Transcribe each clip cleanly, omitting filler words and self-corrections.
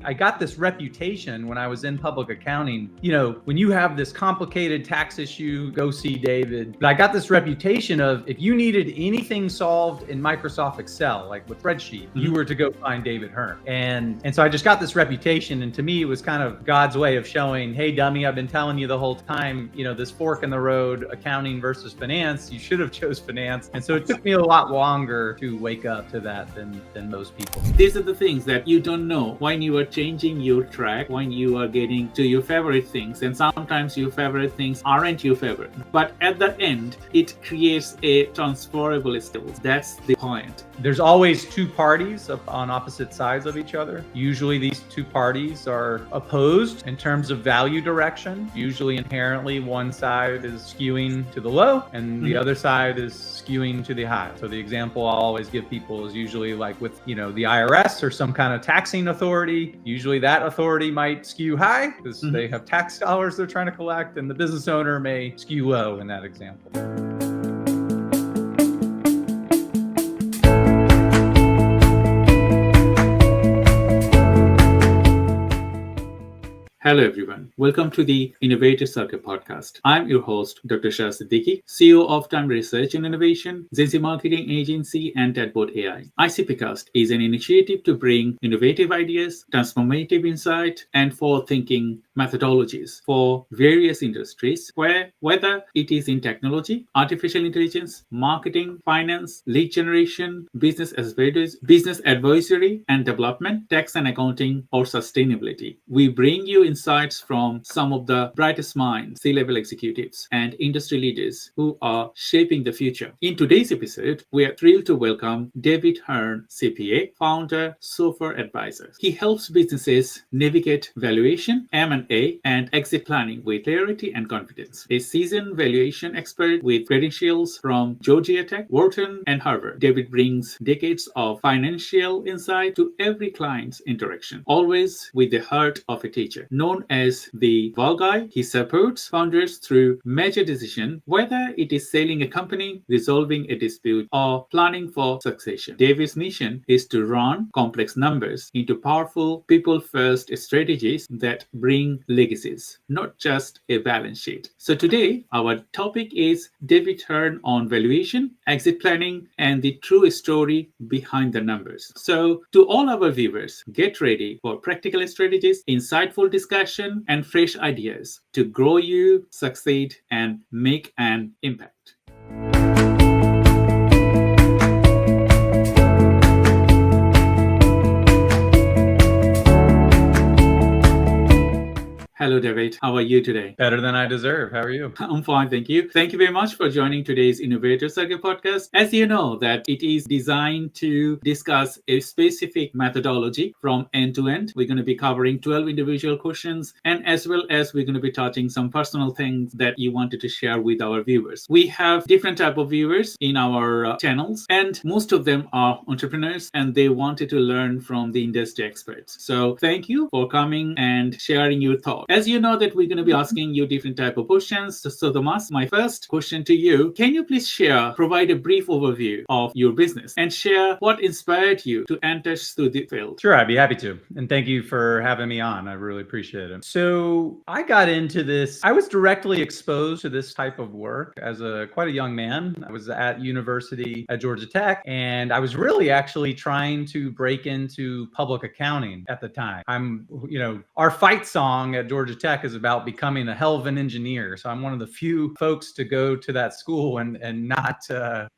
I got this reputation when I was in public accounting. When you have this complicated tax issue, go see David. But I got this reputation of if you needed anything solved in Microsoft Excel, like with spreadsheet, you were to go find David Hern. And so I just got this reputation. And to me, it was kind of God's way of showing, hey, dummy, I've been telling you the whole time, this fork in the road, accounting versus finance, you should have chose finance. And so it took me a lot longer to wake up to that than most people. These are the things that you don't know when you are changing your track, when you are getting to your favorite things. And sometimes your favorite things aren't your favorite. But at the end, it creates a transferable skills. That's the point. There's always two parties on opposite sides of each other. Usually these two parties are opposed in terms of value direction. Usually inherently one side is skewing to the low and the other side is skewing to the high. So the example I'll always give people is usually like with, the IRS or some kind of taxing authority. Usually that authority might skew high because they have tax dollars they're trying to collect, and the business owner may skew low in that example. Hello everyone, welcome to the Innovator Circle podcast. I'm your host, Dr. Shah Siddiqui, CEO of Time Research and Innovation, GenZ Marketing Agency, and Chatbot AI. ICPcast is an initiative to bring innovative ideas, transformative insight, and forward-thinking methodologies for various industries, whether it is in technology, artificial intelligence, marketing, finance, lead generation, business advisory and development, tax and accounting, or sustainability. We bring you insights from some of the brightest minds, C-level executives, and industry leaders who are shaping the future. In today's episode, we are thrilled to welcome David Hern, CPA, founder, Sofer Advisors. He helps businesses navigate valuation, M&A, and exit planning with clarity and confidence. A seasoned valuation expert with credentials from Georgia Tech, Wharton, and Harvard, David brings decades of financial insight to every client's interaction, always with the heart of a teacher. Known as the Wow Guy, he supports founders through major decisions, whether it is selling a company, resolving a dispute, or planning for succession. David's mission is to run complex numbers into powerful people-first strategies that bring legacies, not just a balance sheet. So today, our topic is David Hern on valuation, exit planning, and the true story behind the numbers. So to all our viewers, get ready for practical strategies, insightful discussion, and fresh ideas to grow you, succeed, and make an impact. Hello, David. How are you today? Better than I deserve. How are you? I'm fine, thank you. Thank you very much for joining today's Innovator Circle podcast. As you know, that it is designed to discuss a specific methodology from end to end. We're going to be covering 12 individual questions, and as well as we're going to be touching some personal things that you wanted to share with our viewers. We have different type of viewers in our channels, and most of them are entrepreneurs, and they wanted to learn from the industry experts. So thank you for coming and sharing your thoughts. As you know that we're going to be asking you different type of questions. So Thomas, my first question to you, can you please provide a brief overview of your business and share what inspired you to enter through the field? Sure, I'd be happy to. And thank you for having me on. I really appreciate it. So I got into this, I was directly exposed to this type of work as quite a young man. I was at university at Georgia Tech, and I was really actually trying to break into public accounting at the time. Our fight song at Georgia Tech is about becoming a hell of an engineer. So I'm one of the few folks to go to that school and not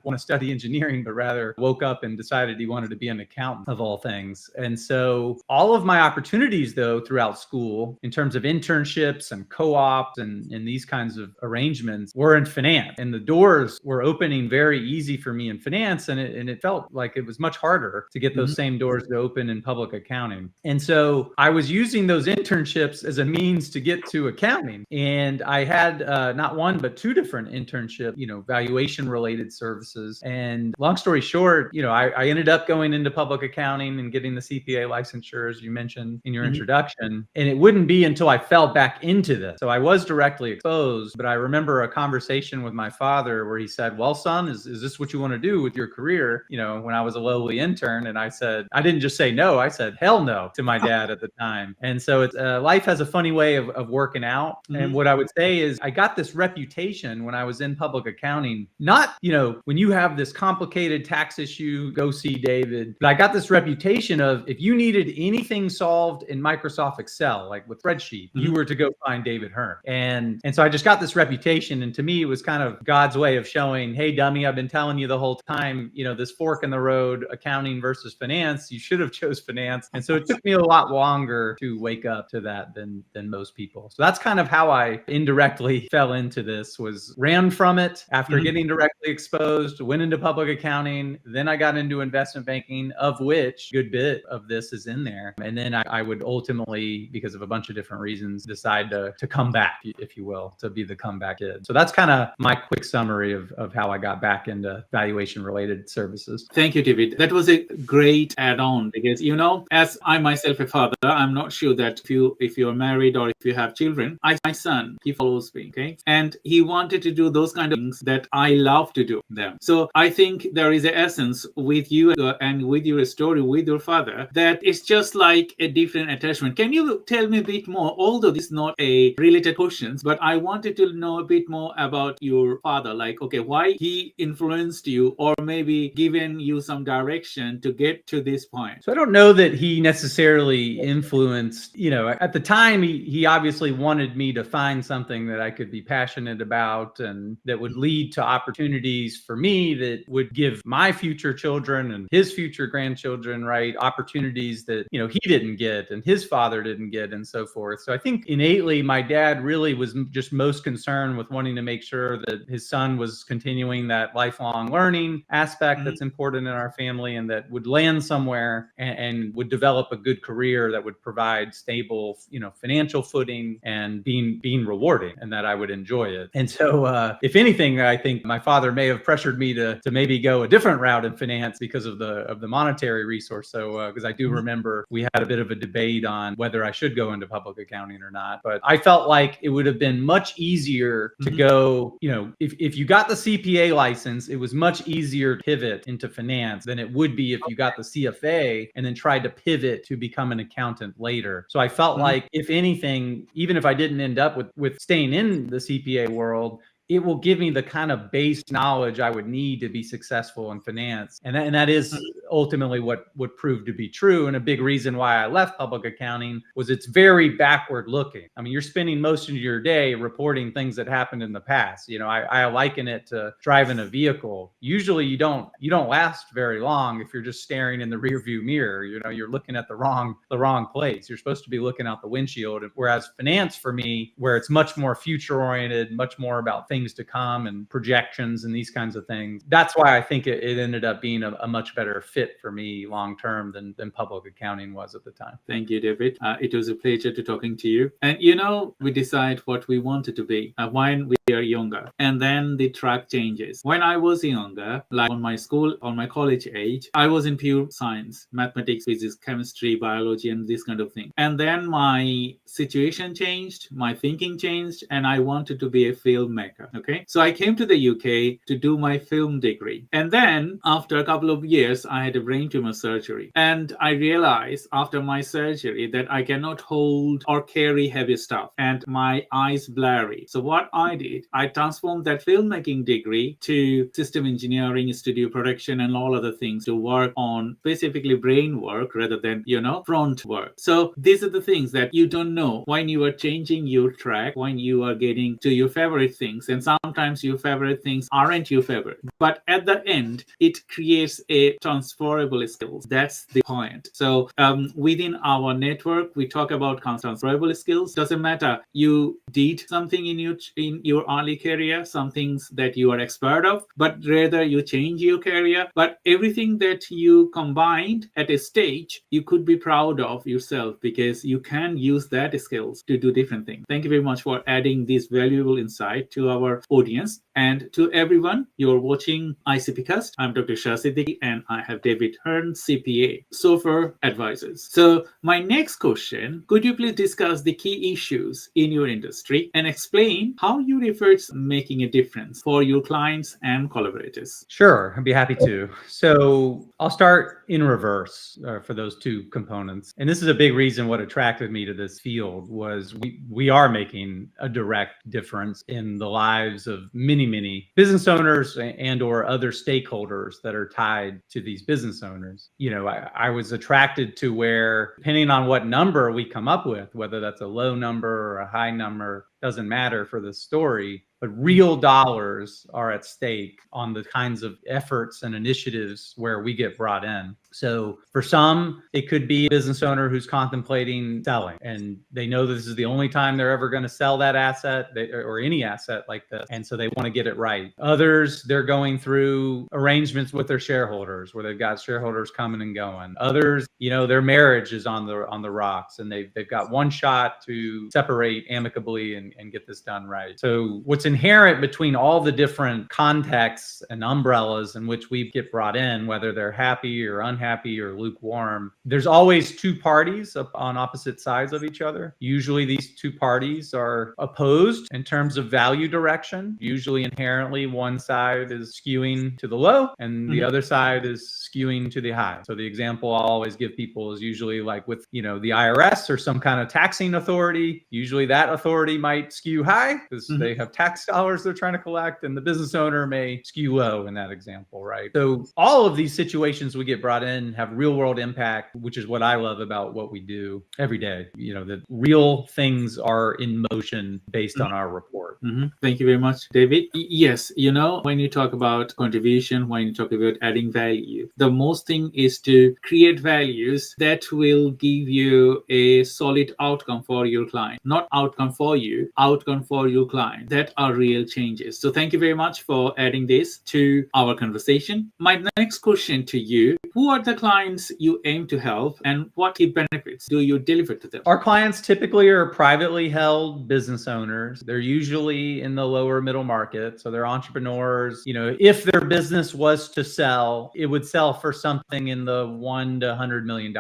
want to study engineering, but rather woke up and decided he wanted to be an accountant of all things. And so all of my opportunities, though, throughout school, in terms of internships and co-ops and these kinds of arrangements, were in finance. And the doors were opening very easy for me in finance. And it felt like it was much harder to get those same doors to open in public accounting. And so I was using those internships as a means means to get to accounting. And I had not one, but two different internship, valuation related services. And long story short, I ended up going into public accounting and getting the CPA licensure, as you mentioned in your introduction. And it wouldn't be until I fell back into this. So I was directly exposed, but I remember a conversation with my father where he said, well, son, is this what you want to do with your career? When I was a lowly intern. And I said, I didn't just say no, I said, hell no to my dad at the time. And so it's life has a funny way of working out. And what I would say is I got this reputation when I was in public accounting, not, when you have this complicated tax issue, go see David, but I got this reputation of if you needed anything solved in Microsoft Excel, like with spreadsheet, you were to go find David Hearn. And so I just got this reputation. And to me, it was kind of God's way of showing, hey, dummy, I've been telling you the whole time, this fork in the road, accounting versus finance, you should have chose finance. And so it took me a lot longer to wake up to that than most people. So that's kind of how I indirectly fell into this, ran from it after getting directly exposed, went into public accounting. Then I got into investment banking, of which a good bit of this is in there. And then I would ultimately, because of a bunch of different reasons, decide to come back, if you will, to be the comeback kid. So that's kind of my quick summary of how I got back into valuation related services. Thank you, David. That was a great add-on because, as I myself a father, I'm not sure that if you're married or if you have children, my son, he follows me, okay? And he wanted to do those kind of things that I love to do them. So I think there is an essence with you and with your story with your father that it's just like a different attachment. Can you tell me a bit more, although this is not a related questions, but I wanted to know a bit more about your father, like, okay, why he influenced you or maybe given you some direction to get to this point. So I don't know that he necessarily influenced, at the time, he obviously wanted me to find something that I could be passionate about and that would lead to opportunities for me that would give my future children and his future grandchildren, right, opportunities that, he didn't get and his father didn't get and so forth. So I think innately, my dad really was just most concerned with wanting to make sure that his son was continuing that lifelong learning aspect that's important in our family and that would land somewhere and would develop a good career that would provide stable, financial footing and being rewarding and that I would enjoy it. And so if anything, I think my father may have pressured me to maybe go a different route in finance because of the monetary resource. So because I do remember we had a bit of a debate on whether I should go into public accounting or not. But I felt like it would have been much easier to go, if you got the CPA license, it was much easier to pivot into finance than it would be if you got the CFA and then tried to pivot to become an accountant later. So I felt like, if anything, even if I didn't end up with staying in the CPA world, it will give me the kind of base knowledge I would need to be successful in finance. And that is ultimately what proved to be true. And a big reason why I left public accounting was it's very backward looking. I mean, you're spending most of your day reporting things that happened in the past. I liken it to driving a vehicle. Usually you don't last very long if you're just staring in the rearview mirror. You're looking at the wrong place. You're supposed to be looking out the windshield. Whereas finance for me, where it's much more future oriented, much more about things to come and projections and these kinds of things. That's why I think it ended up being a much better fit for me long term than public accounting was at the time. Thank you, David. It was a pleasure to talking to you. And we decide what we wanted to be when we are younger, and then the track changes. When I was younger, like on my college age, I was in pure science, mathematics, physics, chemistry, biology, and this kind of thing. And then my situation changed, my thinking changed, and I wanted to be a filmmaker. Okay, so I came to the UK to do my film degree, and then after a couple of years, I had a brain tumor surgery, and I realized after my surgery that I cannot hold or carry heavy stuff, and my eyes blurry. So what I did, I transformed that filmmaking degree to system engineering, studio production, and all other things to work on specifically brain work rather than front work. So these are the things that you don't know when you are changing your track, when you are getting to your favorite things. And sometimes your favorite things aren't your favorite. But at the end, it creates a transferable skills. That's the point. So within our network, we talk about transferable skills. Doesn't matter. You did something in your early career, some things that you are expert of, but rather you change your career. But everything that you combined at a stage, you could be proud of yourself because you can use that skills to do different things. Thank you very much for adding this valuable insight to our audience. And to everyone, you're watching ICPcast. I'm Dr. Shah and I have David Hern, CPA, Sofer Advisors. So my next question, could you please discuss the key issues in your industry and explain how your efforts making a difference for your clients and collaborators? Sure, I'd be happy to. So I'll start in reverse for those two components. And this is a big reason what attracted me to this field was we are making a direct difference in the lives of many business owners and or other stakeholders that are tied to these business owners. You know, I was attracted to where, depending on what number we come up with, whether that's a low number or a high number, doesn't matter for this story, but real dollars are at stake on the kinds of efforts and initiatives where we get brought in. So for some, it could be a business owner who's contemplating selling and they know this is the only time they're ever going to sell that asset or any asset like this. And so they want to get it right. Others, they're going through arrangements with their shareholders where they've got shareholders coming and going. Others, you know, their marriage is on the rocks and they've got one shot to separate amicably and get this done right. So what's inherent between all the different contexts and umbrellas in which we get brought in, whether they're happy or unhappy or lukewarm, there's always two parties on opposite sides of each other. Usually these two parties are opposed in terms of value direction. Usually inherently one side is skewing to the low and the other side is skewing to the high. So the example I'll always give people is usually like with, you know, the IRS or some kind of taxing authority. Usually that authority might skew high because they have tax dollars they're trying to collect, and the business owner may skew low in that example, right? So all of these situations we get brought in have real world impact, which is what I love about what we do every day. You know, the real things are in motion based on our report. Thank you very much, David. Yes, you know, when you talk about contribution, when you talk about adding value, the most thing is to create values that will give you a solid outcome for your client, not outcome for you, outcome for your client. That are real changes. So thank you very much for adding this to our conversation. My next question to you, who are the clients you aim to help and what key benefits do you deliver to them? Our clients typically are privately held business owners. They're usually in the lower middle market. So they're entrepreneurs. You know, if their business was to sell, it would sell for something in the $1 to $100 million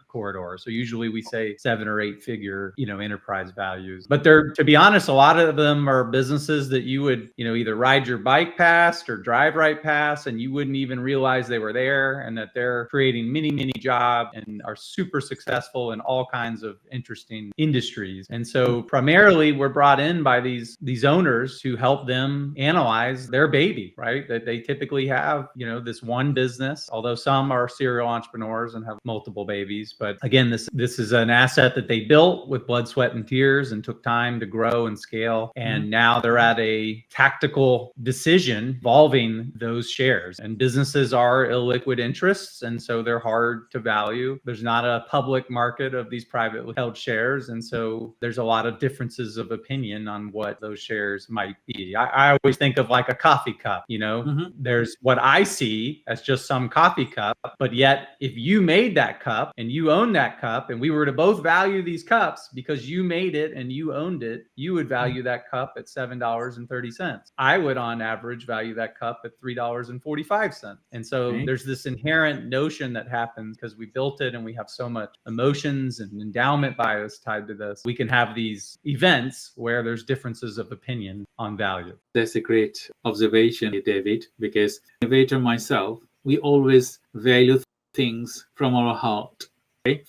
corridor. So usually we say 7 or 8 figure, you know, enterprise values. But they're, to be honest, a lot of them are businesses that you would, you know, either ride your bike past or drive right past, and you wouldn't even realize they were there, and that they're creating many jobs and are super successful in all kinds of interesting industries. And so primarily we're brought in by these owners to help them analyze their baby, right? That they typically have, you know, this one business, although some are serial entrepreneurs and have multiple babies. But again, this is an asset that they built with blood, sweat, and tears and took time to grow and scale. And now they're at a tactical decision involving those shares. And businesses are illiquid interests, and so they're hard to value. There's not a public market of these privately held shares, and so there's a lot of differences of opinion on what those shares might be. I always think of like a coffee cup, you know, there's what I see as just some coffee cup, but yet if you made that cup and you own that cup and we were to both value these cups because you made it and you owned it, you would value that cup at $7.30. I would on average value that cup at $3.45. And so there's this inherent notion that happens because we built it and we have so much emotions and endowment bias tied to this. We can have these events where there's differences of opinion on value. That's a great observation, David, because innovator myself, we always value things from our heart.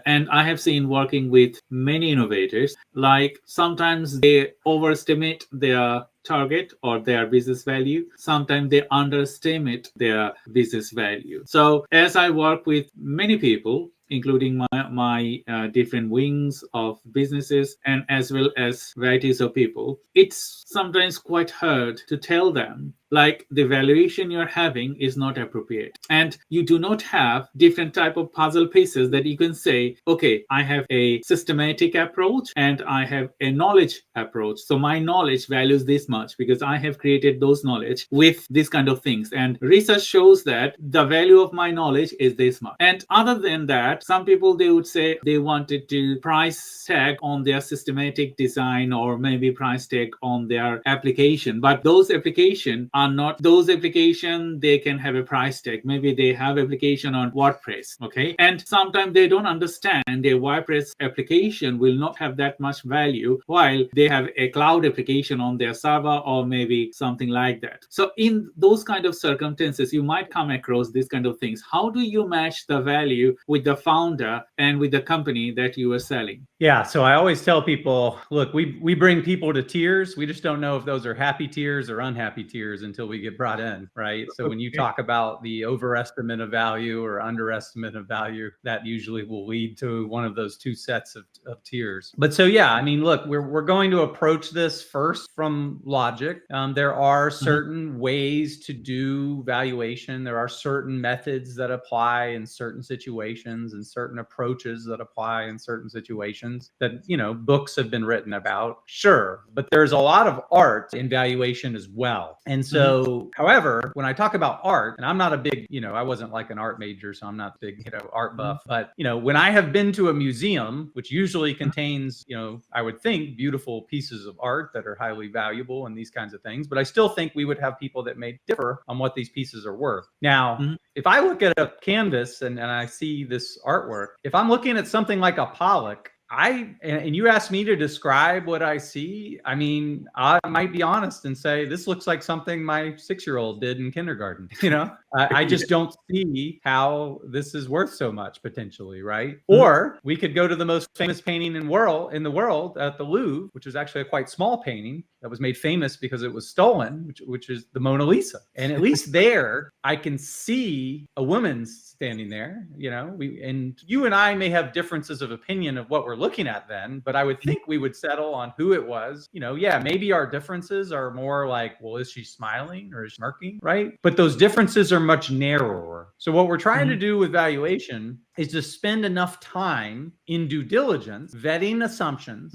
And I have seen working with many innovators, like sometimes they overestimate their target or their business value. Sometimes they underestimate their business value. So as I work with many people, including my different wings of businesses and as well as varieties of people, it's sometimes quite hard to tell them like the valuation you're having is not appropriate. And you do not have different type of puzzle pieces that you can say, okay, I have a systematic approach and I have a knowledge approach. So my knowledge values this much because I have created those knowledge with this kind of things. And research shows that the value of my knowledge is this much. And other than that, some people, they would say they wanted to price tag on their systematic design or maybe price tag on their application. But those applications are not those application. They can have a price tag. Maybe they have application on WordPress. Okay. And sometimes they don't understand their WordPress application will not have that much value while they have a cloud application on their server or maybe something like that. So in those kind of circumstances, you might come across these kind of things. How do you match the value with the founder and with the company that you are selling? Yeah. So I always tell people, look, we bring people to tears. We just don't know if those are happy tears or unhappy tears until we get brought in, right? So when you talk about the overestimate of value or underestimate of value, that usually will lead to one of those two sets of tears. But so, yeah, I mean, look, we're going to approach this first from logic. There are certain ways to do valuation. There are certain methods that apply in certain situations and certain approaches that apply in certain situations that, you know, books have been written about. Sure. But there's a lot of art in valuation as well. And so, however, when I talk about art, and I'm not a big, you know, I wasn't like an art major, so I'm not big, you know, art buff, but, you know, when I have been to a museum, which usually contains, you know, I would think beautiful pieces of art that are highly valuable and these kinds of things, but I still think we would have people that may differ on what these pieces are worth. Now, if I look at a canvas and I see this artwork, if I'm looking at something like a Pollock, and you ask me to describe what I see, I mean, I might be honest and say, this looks like something my 6-year-old did in kindergarten. You know, I just don't see how this is worth so much potentially, right? Or we could go to the most famous painting in the world at the Louvre, which is actually a quite small painting that was made famous because it was stolen, which is the Mona Lisa. And at least there, I can see a woman standing there. You know, and you and I may have differences of opinion of what we're looking at then, but I would think we would settle on who it was. You know, yeah, maybe our differences are more like, well, is she smiling or is she smirking, right? But those differences are much narrower. So what we're trying to do with valuation is to spend enough time in due diligence, vetting assumptions,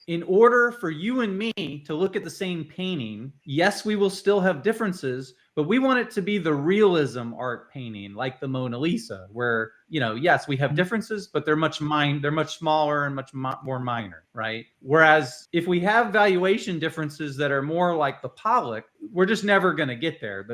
in order for you and me to look at the same painting. Yes, we will still have differences, but we want it to be the realism art painting, like the Mona Lisa, where, you know, yes, we have differences, but they're much smaller and much more minor, right? Whereas if we have valuation differences that are more like the Pollock, we're just never going to get there.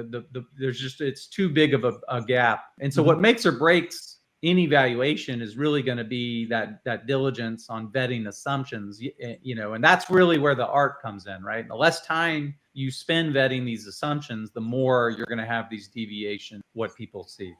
There's just, it's too big of a gap. And so what makes or breaks any valuation is really going to be that diligence on vetting assumptions, you know, and that's really where the art comes in, right? The less time you spend vetting these assumptions, the more you're going to have these deviations, what people see.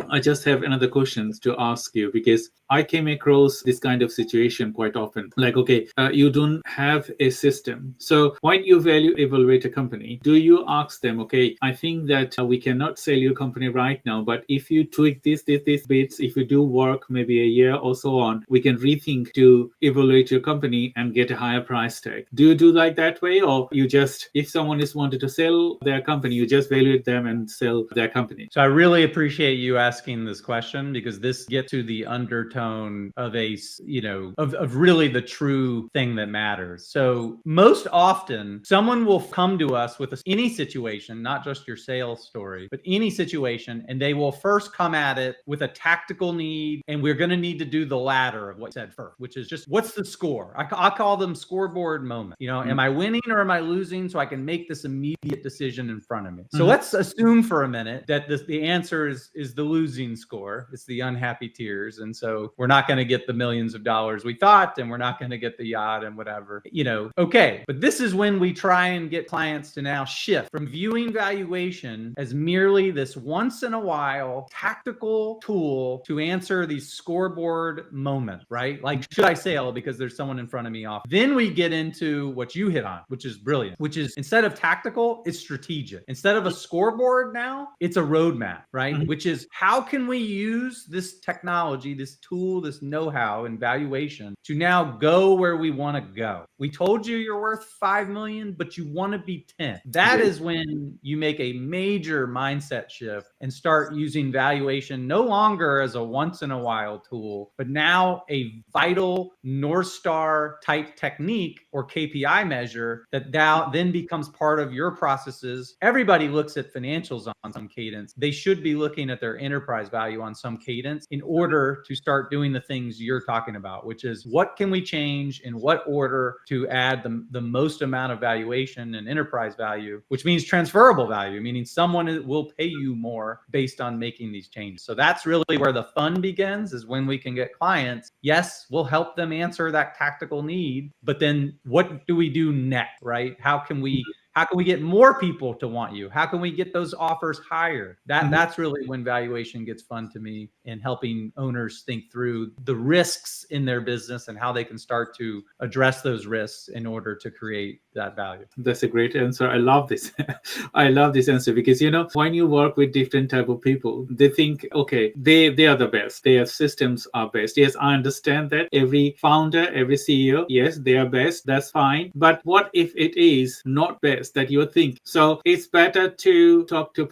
I just have another question to ask you, because I came across this kind of situation quite often. Like, okay, you don't have a system. So when you evaluate a company, do you ask them, okay, I think that we cannot sell your company right now, but if you tweak this bits, if you do work maybe a year or so on, we can rethink to evaluate your company and get a higher price tag. Do you do like that way? Or you just, if someone is wanted to sell their company, you just evaluate them and sell their company? So I really appreciate you asking this question, because this gets to the undertone of of really the true thing that matters. So most often someone will come to us with any situation, not just your sales story, but any situation, and they will first come at it with a tactical need. And we're going to need to do the latter of what you said first, which is just, what's the score? I call them scoreboard moments. You know, am I winning or am I losing, so I can make this immediate decision in front of me? So let's assume for a minute that the answer is the losing score. It's the unhappy tears. And so we're not going to get the millions of dollars we thought, and we're not going to get the yacht and whatever, you know. Okay. But this is when we try and get clients to now shift from viewing valuation as merely this once in a while tactical tool to answer these scoreboard moments, right? Like, should I sell because there's someone in front of me off? Then we get into what you hit on, which is brilliant, which is, instead instead of tactical, it's strategic. Instead of a scoreboard now, it's a roadmap, right? Which is how can we use this technology, this tool, this know-how and valuation to now go where we want to go. We told you you're worth 5 million, but you want to be 10. That is when you make a major mindset shift and start using valuation no longer as a once in a while tool, but now a vital North Star type technique or KPI measure that now then becomes part of your processes. Everybody looks at financials on some cadence. They should be looking at their enterprise value on some cadence in order to start doing the things you're talking about, which is what can we change in what order to add the most amount of valuation and enterprise value, which means transferable value, meaning someone will pay you more based on making these changes. So that's really where the fun begins, is when we can get clients. Yes, we'll help them answer that tactical need, but then what do we do next, right? How can we get more people to want you? How can we get those offers higher? That's really when valuation gets fun to me, and helping owners think through the risks in their business and how they can start to address those risks in order to create that value. That's a great answer. I love this. I love this answer because, when you work with different type of people, they think, okay, they are the best. Their systems are best. Yes, I understand that. Every founder, every CEO, yes, they are best. That's fine. But what if it is not best that you think? So it's better to talk to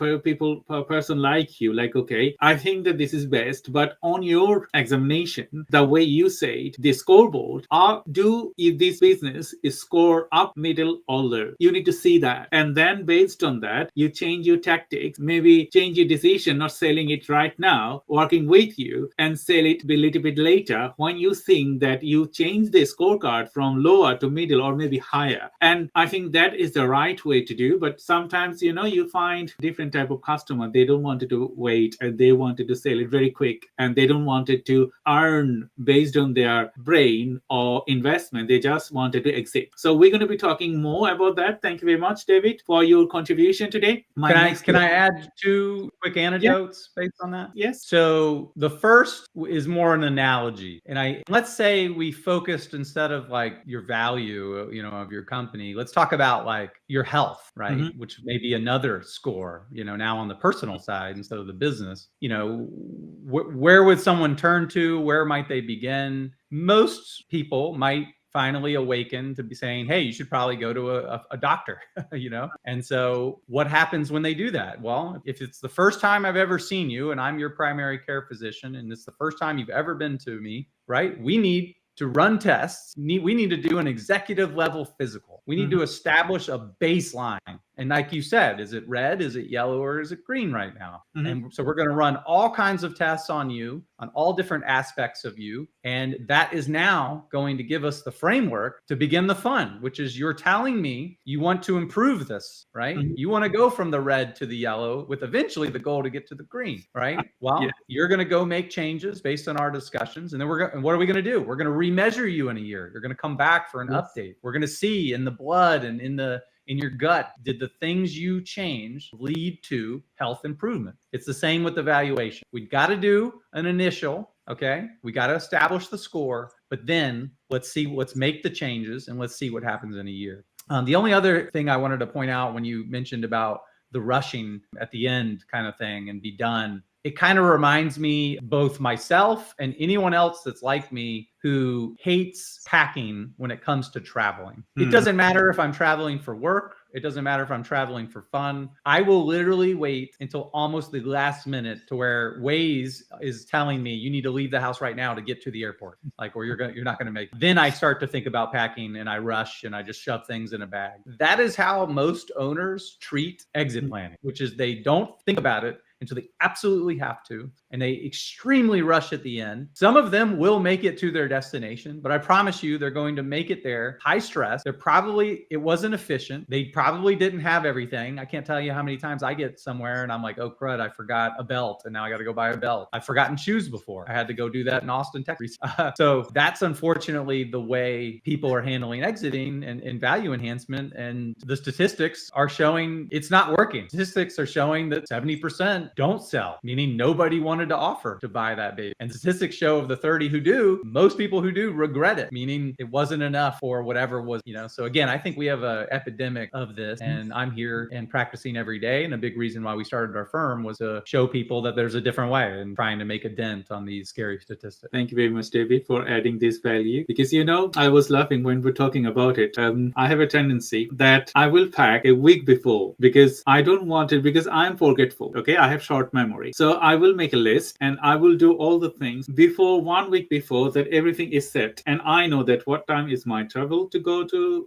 a person like you, like, okay, I think that this is best, but on your examination, the way you say it, the scoreboard, if this business is score up, middle, or low? You need to see that. And then based on that, you change your tactics, maybe change your decision, not selling it right now, working with you, and sell it a little bit later when you think that you change the scorecard from lower to middle or maybe higher. And I think that is the right way to do. But sometimes, you find different type of customer, they don't want to wait and they wanted to sell it very quick, and they don't want it to earn based on their brain or investment. They just wanted to exit. So we're going to be talking more about that. Thank you very much, David, for your contribution today. Can I add 2 quick anecdotes based on that? Yes. So the first is more an analogy. And let's say we focused, instead of like your value, of your company, let's talk about like your health, right? Which may be another score, now on the personal side instead of the business. Where would someone turn to? Where might they begin? Most people might finally awaken to be saying, hey, you should probably go to a doctor, And so what happens when they do that? Well, if it's the first time I've ever seen you and I'm your primary care physician, and it's the first time you've ever been to me, right? We need to run tests. We need to do an executive level physical. We need to establish a baseline. And like you said, is it red, is it yellow, or is it green right now? And so we're going to run all kinds of tests on you, on all different aspects of you. And that is now going to give us the framework to begin the fun, which is you're telling me you want to improve this, right? You want to go from the red to the yellow with eventually the goal to get to the green, right? Well, you're going to go make changes based on our discussions. And then and what are we going to do? We're going to remeasure you in a year. You're going to come back for an update. We're going to see in the blood and in your gut, did the things you changed lead to health improvement? It's the same with the valuation. We've got to do an initial, okay? We got to establish the score, but then let's make the changes and let's see what happens in a year. The only other thing I wanted to point out when you mentioned about the rushing at the end kind of thing and be done, it kind of reminds me, both myself and anyone else that's like me who hates packing when it comes to traveling. It doesn't matter if I'm traveling for work. It doesn't matter if I'm traveling for fun. I will literally wait until almost the last minute to where Waze is telling me you need to leave the house right now to get to the airport, or you're not going to make it. Then I start to think about packing and I rush and I just shove things in a bag. That is how most owners treat exit planning, which is they don't think about it until they absolutely have to, and they extremely rush at the end. Some of them will make it to their destination, but I promise you they're going to make it there high stress. It wasn't efficient. They probably didn't have everything. I can't tell you how many times I get somewhere and I'm like, oh crud, I forgot a belt and now I got to go buy a belt. I've forgotten shoes before. I had to go do that in Austin, Texas. So that's unfortunately the way people are handling exiting and value enhancement. And the statistics are showing it's not working. Statistics are showing that 70% don't sell, meaning nobody wanted to offer to buy that baby. And statistics show of the 30 who do, most people who do regret it, meaning it wasn't enough for whatever was, So again, I think we have an epidemic of this, and I'm here and practicing every day. And a big reason why we started our firm was to show people that there's a different way and trying to make a dent on these scary statistics. Thank you very much, David, for adding this value. Because, I was laughing when we're talking about it. I have a tendency that I will pack a week before because I don't want it, because I'm forgetful. Okay, I have short memory. So I will make a list and I will do all the things before 1 week before, that everything is set. And I know that what time is my travel to go to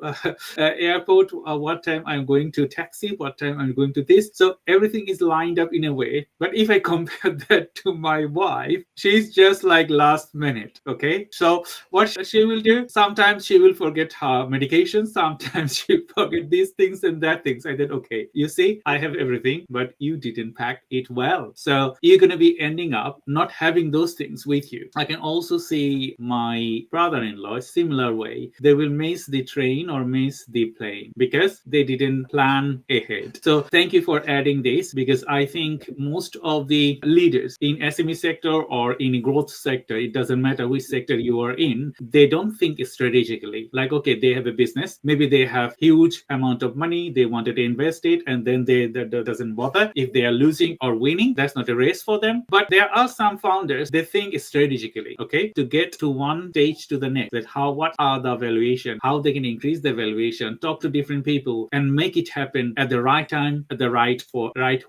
airport, what time I'm going to taxi, what time I'm going to this. So everything is lined up in a way. But if I compare that to my wife, she's just like last minute. Okay, so what she will do, sometimes she will forget her medication, sometimes she forget these things and that things. I said, okay, you see, I have everything, but you didn't pack it well. So you're going to be ending up not having those things with you. I can also see my brother-in-law, similar way. They will miss the train or miss the plane because they didn't plan ahead. So thank you for adding this, because I think most of the leaders in SME sector or in growth sector, it doesn't matter which sector you are in, they don't think strategically. Like, okay, they have a business, maybe they have huge amount of money, they wanted to invest it, and then that doesn't bother if they are losing or winning. That's not a race for them. But there are some founders, they think strategically, okay, to get to one stage to the next, that what are the valuation, how they can increase the valuation, talk to different people and make it happen at the right time, at the right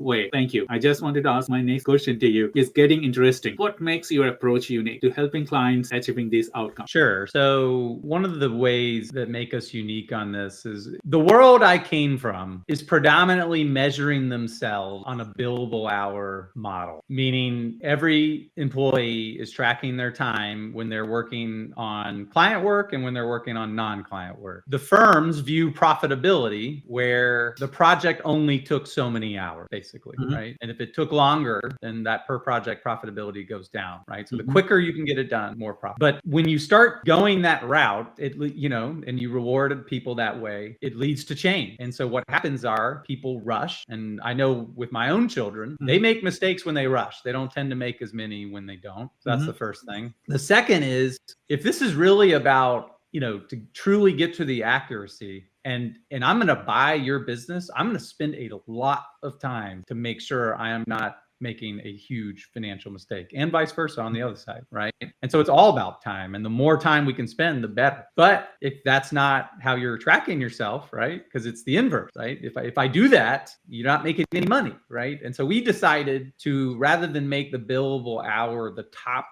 way. Thank you. I just wanted to ask my next question to you. It's getting interesting. What makes your approach unique to helping clients achieving these outcomes? Sure. So one of the ways that make us unique on this is the world I came from is predominantly measuring themselves on a billable hour model, meaning every employee is tracking their time when they're working on client work and when they're working on non-client work. The firms view profitability where the project only took so many hours, basically, right? And if it took longer, then that per project profitability goes down, right? So the quicker you can get it done, more profit. But when you start going that route, and you rewarded people that way, it leads to change. And so what happens are people rush. And I know with my own children, they make mistakes when they rush. They don't tend to make as many when they don't. So that's the first thing. The second is, if this is really about, to truly get to the accuracy, and I'm going to buy your business, I'm going to spend a lot of time to make sure I am not making a huge financial mistake, and vice versa on the other side, right? And so it's all about time, and the more time we can spend, the better. But if that's not how you're tracking yourself, right? Because it's the inverse, right? If I do that, you're not making any money, right? And so we decided to, rather than make the billable hour the top,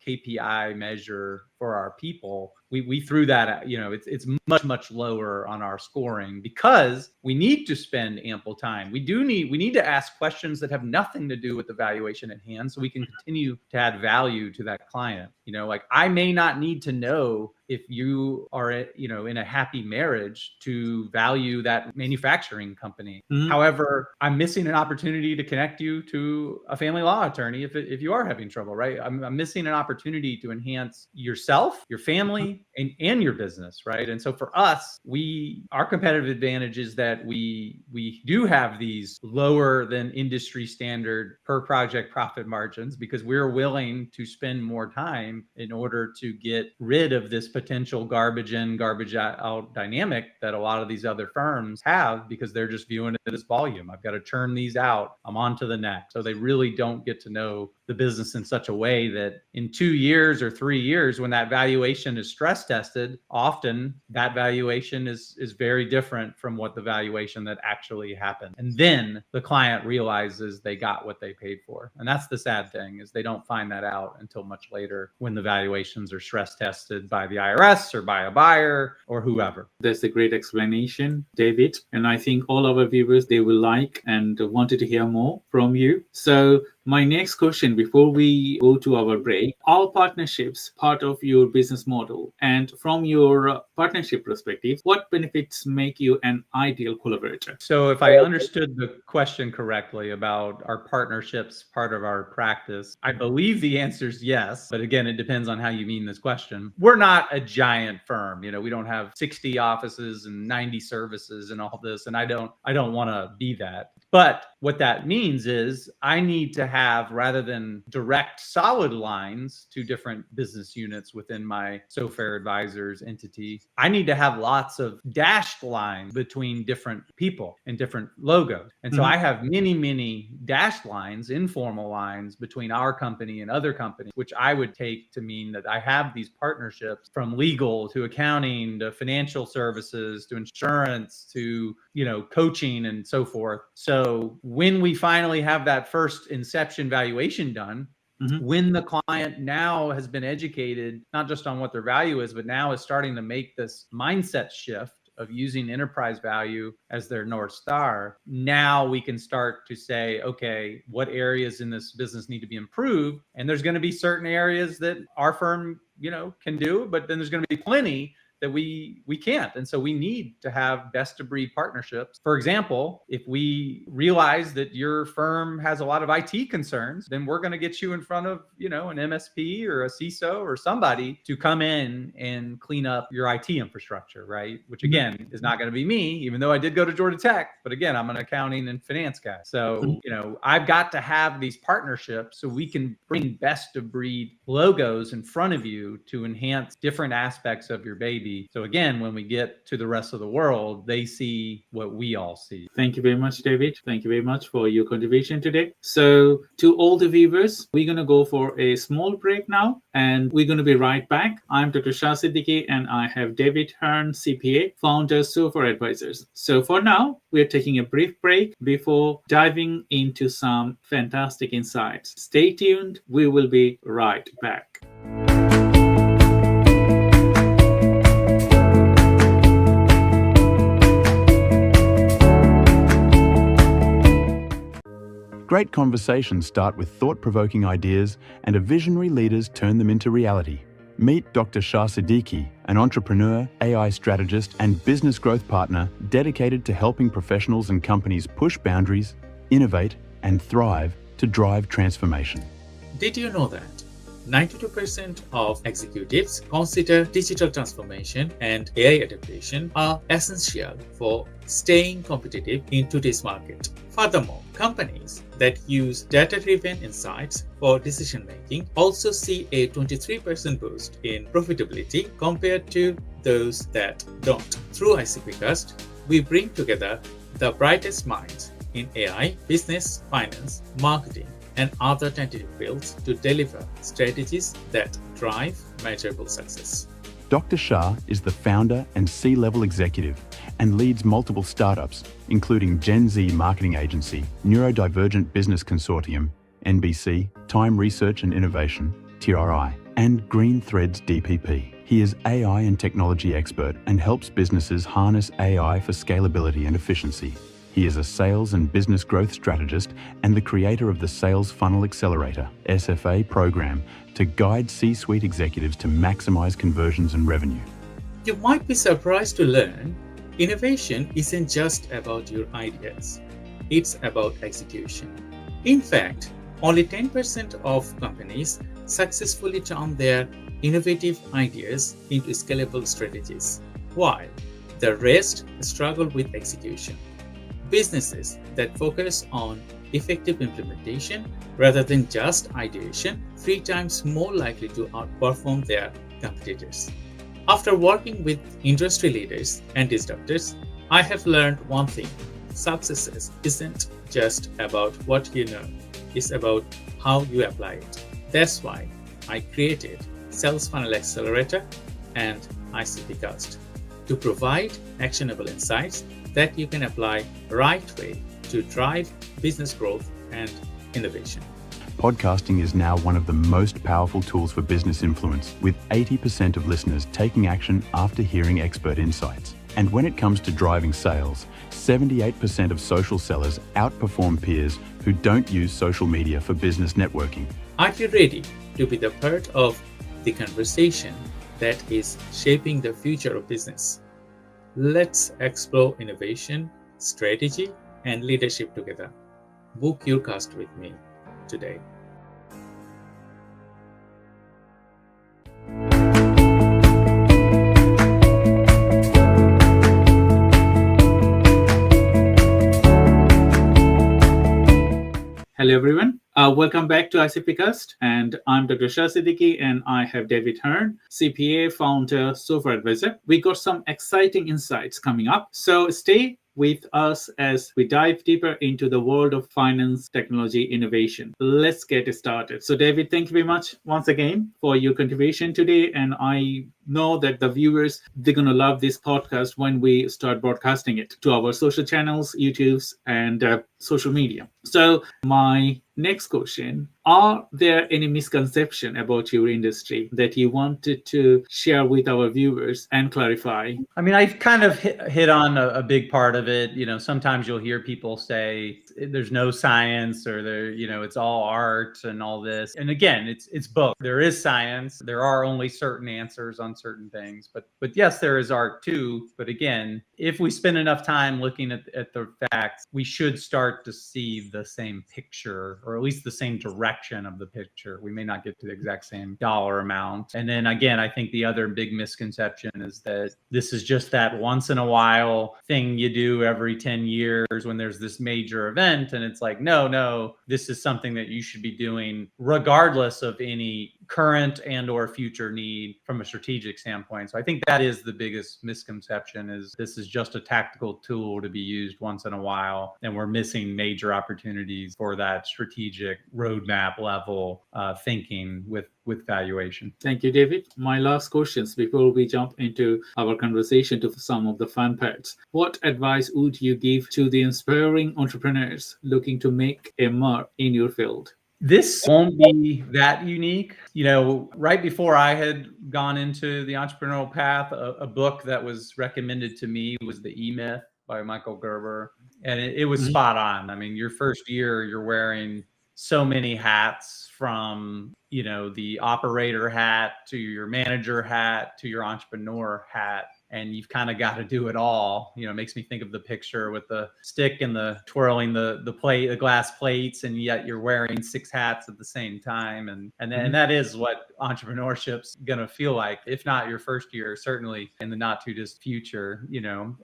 KPI measure for our people, we threw that out. It's much lower on our scoring, because we need to spend ample time. We need to ask questions that have nothing to do with the valuation at hand, so we can continue to add value to that client. Like, I may not need to know if you are, in a happy marriage to value that manufacturing company. However, I'm missing an opportunity to connect you to a family law attorney if you are having trouble, right? I'm missing an opportunity to enhance yourself, your family, and your business, right? And so for us, our competitive advantage is that we do have these lower than industry standard per project profit margins, because we're willing to spend more time in order to get rid of this potential garbage in, garbage out dynamic that a lot of these other firms have, because they're just viewing it as volume. I've got to churn these out. I'm on to the next. So they really don't get to know the business in such a way that in 2 years or 3 years, when that valuation is stress tested, often that valuation is very different from what the valuation that actually happened. And then the client realizes they got what they paid for. And that's the sad thing, is they don't find that out until much later, when the valuations are stress tested by the IRS or by a buyer or whoever. That's a great explanation, David. And I think all our viewers, they will like and wanted to hear more from you. So my next question before we go to our break, are partnerships part of your business model? And from your partnership perspective, what benefits make you an ideal collaborator? So if I understood the question correctly about our partnerships part of our practice, I believe the answer is yes. But again, it depends on how you mean this question. We're not a giant firm. We don't have 60 offices and 90 services and all this. And I don't want to be that. But what that means is I need to have, rather than direct solid lines to different business units within my Sofer Advisors entity, I need to have lots of dashed lines between different people and different logos. And so I have many, many dashed lines, informal lines between our company and other companies, which I would take to mean that I have these partnerships from legal to accounting to financial services to insurance to, coaching and so forth. So when we finally have that first inception valuation done, when the client now has been educated, not just on what their value is, but now is starting to make this mindset shift of using enterprise value as their North Star, now we can start to say, okay, what areas in this business need to be improved? And there's going to be certain areas that our firm, can do, but then there's going to be plenty that we can't. And so we need to have best of breed partnerships. For example, if we realize that your firm has a lot of IT concerns, then we're going to get you in front of, an MSP or a CISO or somebody to come in and clean up your IT infrastructure, right? Which again, is not going to be me, even though I did go to Georgia Tech, but again, I'm an accounting and finance guy. So, I've got to have these partnerships so we can bring best of breed logos in front of you to enhance different aspects of your baby. So again, when we get to the rest of the world, they see what we all see. Thank you very much, David. Thank you very much for your contribution today. So to all the viewers, we're going to go for a small break now, and we're going to be right back. I'm Dr. Shah Siddiqui, and I have David Hern, CPA, founder Sofer Advisors. So for now, we're taking a brief break before diving into some fantastic insights. Stay tuned. We will be right back. Great conversations start with thought-provoking ideas, and visionary leaders turn them into reality. Meet Dr. Shah Siddiqui, an entrepreneur, AI strategist, and business growth partner dedicated to helping professionals and companies push boundaries, innovate, and thrive to drive transformation. Did you know that 92% of executives consider digital transformation and AI adaptation are essential for staying competitive in today's market? Furthermore, companies that use data-driven insights for decision-making also see a 23% boost in profitability compared to those that don't. Through ICPcast, we bring together the brightest minds in AI, business, finance, marketing, and other tentative fields to deliver strategies that drive measurable success. Dr. Shah is the founder and C-level executive and leads multiple startups, including GenZ marketing agency, Neurodivergent Business Consortium, NBC, Time Research and Innovation, TRI, and Green Threads DPP. He is AI and technology expert and helps businesses harness AI for scalability and efficiency. He is a sales and business growth strategist and the creator of the Sales Funnel Accelerator, SFA program, to guide C-suite executives to maximize conversions and revenue. You might be surprised to learn innovation isn't just about your ideas. It's about execution. In fact, only 10% of companies successfully turn their innovative ideas into scalable strategies, while the rest struggle with execution. Businesses that focus on effective implementation rather than just ideation 3 times more likely to outperform their competitors. After working with industry leaders and disruptors, I have learned one thing: success isn't just about what you know, it's about how you apply it. That's why I created Sales Funnel Accelerator and ICPcast to provide actionable insights that you can apply right way to drive business growth and innovation. Podcasting is now one of the most powerful tools for business influence, with 80% of listeners taking action after hearing expert insights. And when it comes to driving sales, 78% of social sellers outperform peers who don't use social media for business networking. Are you ready to be the part of the conversation that is shaping the future of business? Let's explore innovation, strategy, and leadership together. Book your cast with me today. Hello, everyone. Welcome back to ICPcast. And I'm Dr. Shah Siddiqui, and I have David Hern, CPA, founder, Sofer Advisors. We got some exciting insights coming up. So stay with us as we dive deeper into the world of finance, technology, innovation. Let's get started. So David, thank you very much once again for your contribution today. And I know that the viewers, they're going to love this podcast when we start broadcasting it to our social channels, YouTubes, and social media. So my next question, are there any misconceptions about your industry that you wanted to share with our viewers and clarify? I mean, I've kind of hit on a big part of it. You know, sometimes you'll hear people say there's no science or it's all art and all this. And again, it's both. There is science. There are only certain answers on certain things. But yes, there is art too. But again, if we spend enough time looking at the facts, we should start to see the same picture, or at least the same direction of the picture. We may not get to the exact same dollar amount. And then again, I think the other big misconception is that this is just that once in a while thing you do every 10 years when there's this major event. And it's like, no, this is something that you should be doing regardless of any current and or future need from a strategic standpoint. So I think that is the biggest misconception, is this is just a tactical tool to be used once in a while, and we're missing major opportunities for that strategic roadmap level thinking with valuation. Thank you, David. My last questions before we jump into our conversation to some of the fun parts. What advice would you give to the inspiring entrepreneurs looking to make a mark in your field? This won't be that unique. You know, right before I had gone into the entrepreneurial path, a book that was recommended to me was The E-Myth by Michael Gerber. And it was spot on. I mean, your first year, you're wearing so many hats, from, the operator hat to your manager hat to your entrepreneur hat. And you've kind of got to do it all. It makes me think of the picture with the stick and the twirling the glass plates, and yet you're wearing 6 hats at the same time. And that is what entrepreneurship's gonna feel like, if not your first year, certainly in the not too distant future.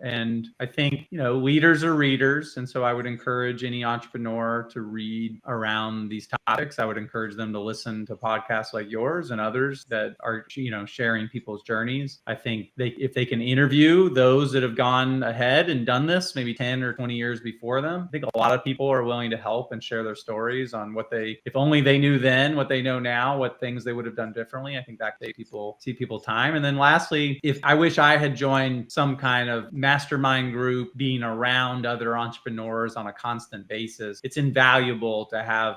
And I think leaders are readers, and so I would encourage any entrepreneur to read around these topics. I would encourage them to listen to podcasts like yours and others that are sharing people's journeys. I think if they can interview those that have gone ahead and done this maybe 10 or 20 years before them, I think a lot of people are willing to help and share their stories on if only they knew then what they know now, what things they would have done differently. I think that saves people time. And then lastly, I wish I had joined some kind of mastermind group, being around other entrepreneurs on a constant basis. It's invaluable to have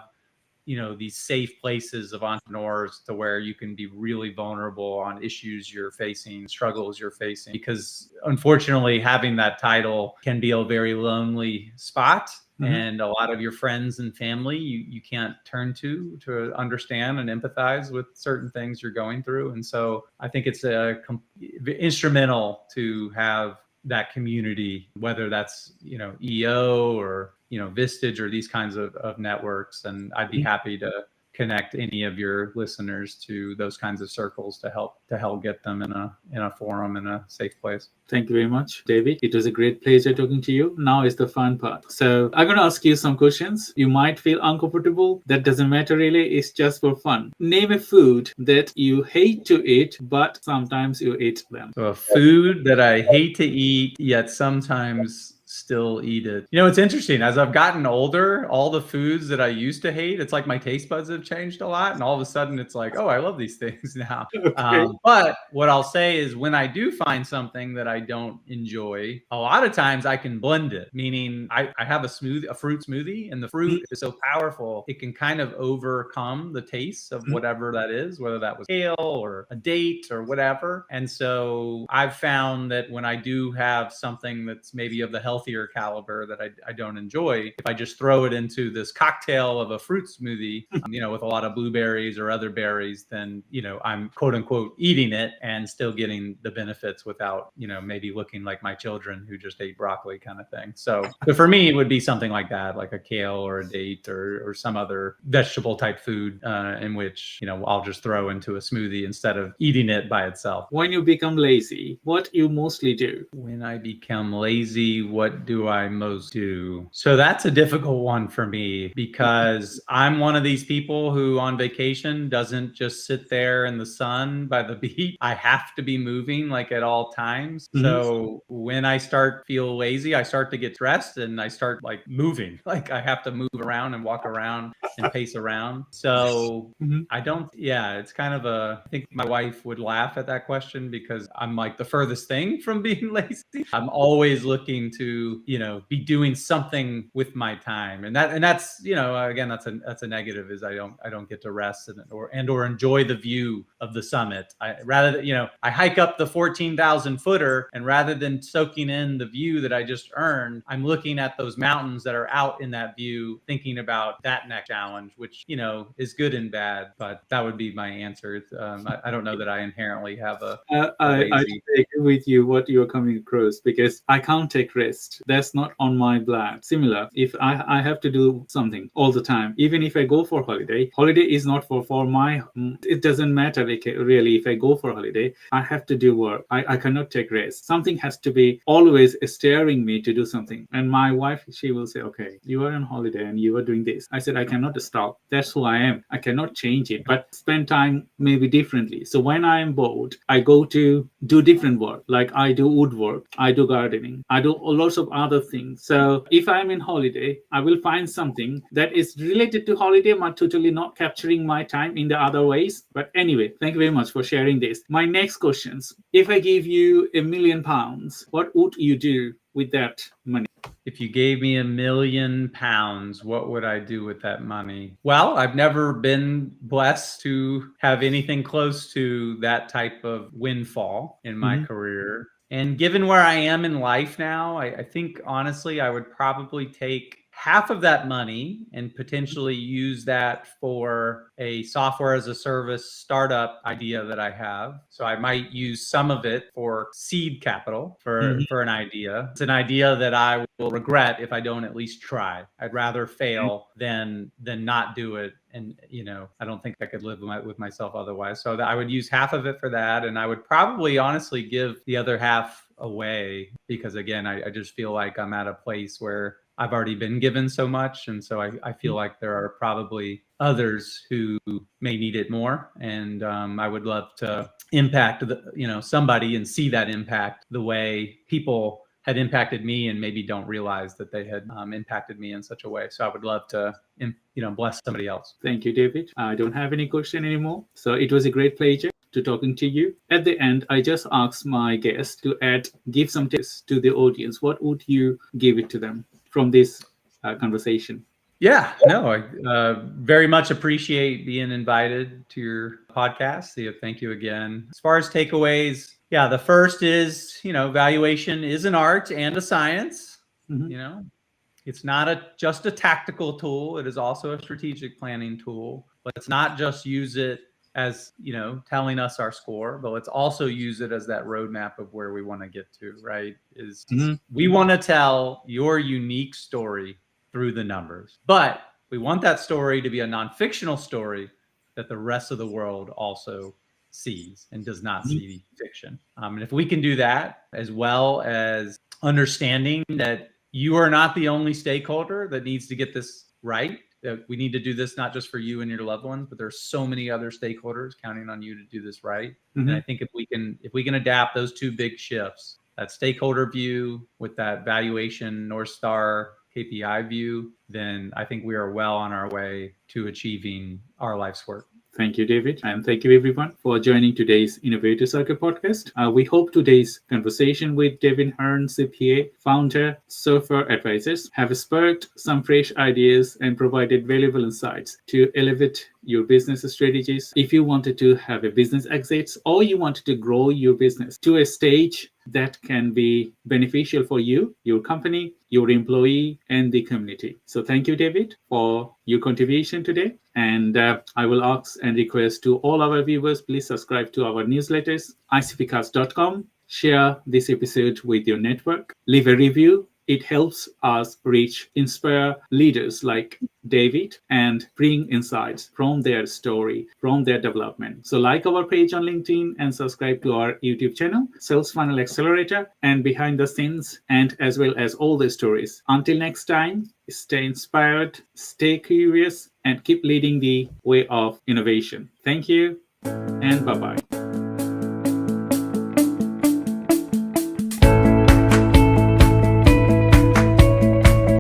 these safe places of entrepreneurs to where you can be really vulnerable on issues you're facing, struggles you're facing, because unfortunately having that title can be a very lonely spot. And a lot of your friends and family you can't turn to understand and empathize with certain things you're going through. And so I think it's instrumental to have that community, whether that's EO or Vistage or these kinds of networks. And I'd be happy to connect any of your listeners to those kinds of circles to help get them in a forum, in a safe place. Thank you very much, David. It was a great pleasure talking to you. Now is the fun part. So I'm going to ask you some questions. You might feel uncomfortable. That doesn't matter really. It's just for fun. Name a food that you hate to eat, but sometimes you eat them. So a food that I hate to eat, yet sometimes still eat it. It's interesting. As I've gotten older, all the foods that I used to hate, it's like my taste buds have changed a lot. And all of a sudden it's like, oh, I love these things now. Okay. But what I'll say is, when I do find something that I don't enjoy, a lot of times I can blend it. Meaning I have a fruit smoothie, and the fruit is so powerful, it can kind of overcome the taste of whatever that is, whether that was kale or a date or whatever. And so I've found that when I do have something that's maybe of the healthier caliber that I don't enjoy, if I just throw it into this cocktail of a fruit smoothie, with a lot of blueberries or other berries, then, I'm quote unquote eating it and still getting the benefits without, maybe looking like my children who just ate broccoli kind of thing. So, but for me, it would be something like that, like a kale or a date or some other vegetable type food in which, I'll just throw into a smoothie instead of eating it by itself. When you become lazy, what you mostly do? When I become lazy, what do I most do? So that's a difficult one for me because I'm one of these people who on vacation doesn't just sit there in the sun by the beach. I have to be moving like at all times. So when I start feel lazy, I start to get dressed and I start like moving. Like I have to move around and walk around and pace around. So I don't, it's kind of I think my wife would laugh at that question because I'm like the furthest thing from being lazy. I'm always looking to, be doing something with my time. And that's, again, that's a negative is I don't get to rest or enjoy the view of the summit. I hike up the 14,000 footer and rather than soaking in the view that I just earned, I'm looking at those mountains that are out in that view, thinking about that next challenge, which, is good and bad, but that would be my answer. I don't know that I inherently have I take with you what you're coming across because I can't take rest. That's not on my blood. Similar, if I have to do something all the time, even if I go for holiday is not for my, it doesn't matter really if I go for holiday, I have to do work. I cannot take rest. Something has to be always steering me to do something. And my wife, she will say, okay, you are on holiday and you are doing this. I said, I cannot stop. That's who I am. I cannot change it, but spend time maybe differently. So when I am bored, I go to do different work. Like I do woodwork, I do gardening, I do lots of other things. So if I'm in holiday, I will find something that is related to holiday, but totally not capturing my time in the other ways. But anyway, thank you very much for sharing this. My next questions, if I give you £1 million, what would you do with that money? If you gave me £1 million, what would I do with that money? Well, I've never been blessed to have anything close to that type of windfall in my career. And given where I am in life now, I think honestly, I would probably take half of that money and potentially use that for a software as a service startup idea that I have. So I might use some of it for seed capital for an idea. It's an idea that I will regret if I don't at least try. I'd rather fail than not do it. And, I don't think I could live with myself otherwise. So I would use half of it for that. And I would probably honestly give the other half away because, again, I just feel like I'm at a place where I've already been given so much. And so I feel like there are probably others who may need it more. And I would love to impact somebody and see that impact the way people had impacted me and maybe don't realize that they had impacted me in such a way. So I would love to, bless somebody else. Thank you, David. I don't have any question anymore. So it was a great pleasure to talking to you. At the end, I just asked my guests to give some tips to the audience. What would you give it to them from this conversation? Yeah, no, I very much appreciate being invited to your podcast. Thank you again. As far as takeaways, the first is, valuation is an art and a science. It's not just a tactical tool. It is also a strategic planning tool. Let's not just use it as, telling us our score, but let's also use it as that roadmap of where we want to get to, right? We want to tell your unique story through the numbers, but we want that story to be a non-fictional story that the rest of the world also sees and does not see fiction. And if we can do that, as well as understanding that you are not the only stakeholder that needs to get this right, that we need to do this not just for you and your loved ones, but there's so many other stakeholders counting on you to do this right. And I think if we can adapt those two big shifts, that stakeholder view with that valuation North Star KPI view, then I think we are well on our way to achieving our life's work. Thank you, David. And thank you, everyone, for joining today's Innovator Circle podcast. We hope today's conversation with David Hern, CPA, founder, Sofer Advisors, have sparked some fresh ideas and provided valuable insights to elevate your business strategies. If you wanted to have a business exit or you wanted to grow your business to a stage that can be beneficial for you, your company, your employee, and the community. So thank you, David, for your contribution today. And I will ask and request to all our viewers, please subscribe to our newsletters, icpcast.com, share this episode with your network, leave a review it helps us inspire leaders like David and bring insights from their story, from their development. So like our page on LinkedIn and subscribe to our YouTube channel, Sales Funnel Accelerator, and behind the scenes, and as well as all the stories. Until next time, stay inspired, stay curious, and keep leading the way of innovation. Thank you, and bye-bye.